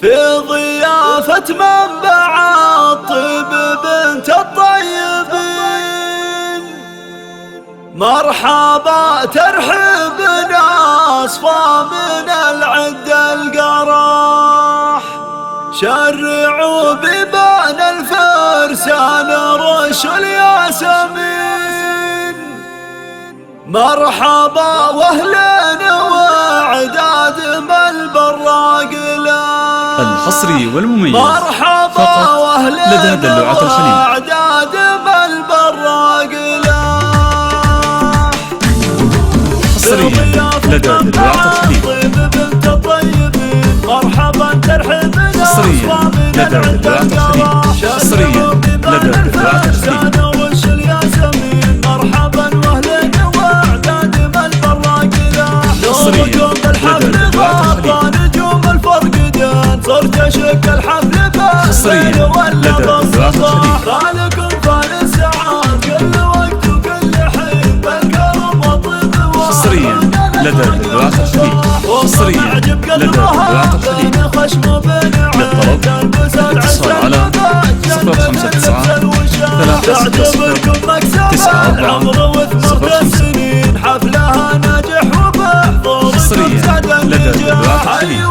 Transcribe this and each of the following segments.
في ضيافة منبع الطيب بنت الطيبين، مرحبا ترحبنا أصفى من العد القراح، شرعوا ببان الفرسان رش الياسمين، مرحبا واهلين وعداد من البراقلان، الحصري والمميز مرحبا واهلين لدى دلوعة الخليل، وعداد من البراقلان، حصريا لدى دلوعة الخليل، بنت الطيبين، مرحبا ترحبنا حصريا لدى دلوعة الخليل، حصريا لدى دلوعة الخليل، وش الياسمين، مرحبا واهلين وعداد من البراقلان، حصريا لدى دلوعة الخليل، نجوم الفرقدان، صرت اشك الحفل حصريا لدى دلوعة الخليل، خالكم فان السعاد كل وقت وكل حين، بالكرم والطيب حصريا لدى دلوعة الخليل، حصريا لدى دلوعة الخليل. للطلب الاتصال على 059 360 حفلها ناجح وبحضور حصريا لدى دلوعة الخليل.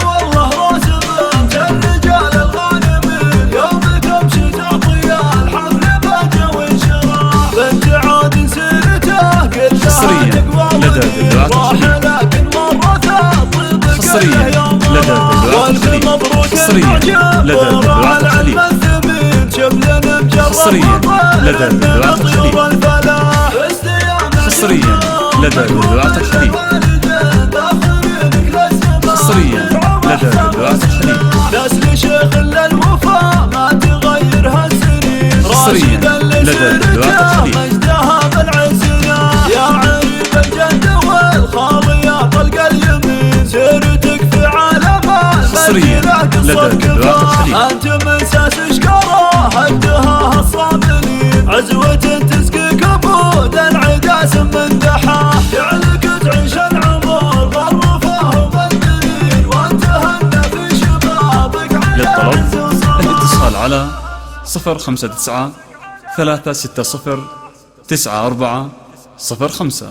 الرجال الغانمين يومكم شتاء طيال، حفل باجة وانشراح، بنت عاد سيرته كلها حصريا لدى دلوعة الخليل، لكن مرته طيب حصريا لدى دلوعة الخليل، حصريا لدى دلوعة الخليل، حصريا لدى دلوعة الخليل، حصريا لدى دلوعة الخليل، حصريا لدى دلوعة الخليل، ناس لشيخ للوفا ما تغيرها السنين، حصريا لدى دلوعة الخليل، مجدها بالعزنا يا عريب الجد والخالية طلق اليمين، سيرتك في عالم حصريا لدى دلوعة الخليل، انت من ساس اشكره هدها الصابرين، عزوة تسقيك بود العداس من دحاه، جعلك تعيش العمر غرفه وبدين، وانت هنا في شبابك للطلب الاتصال على 059 360 9405.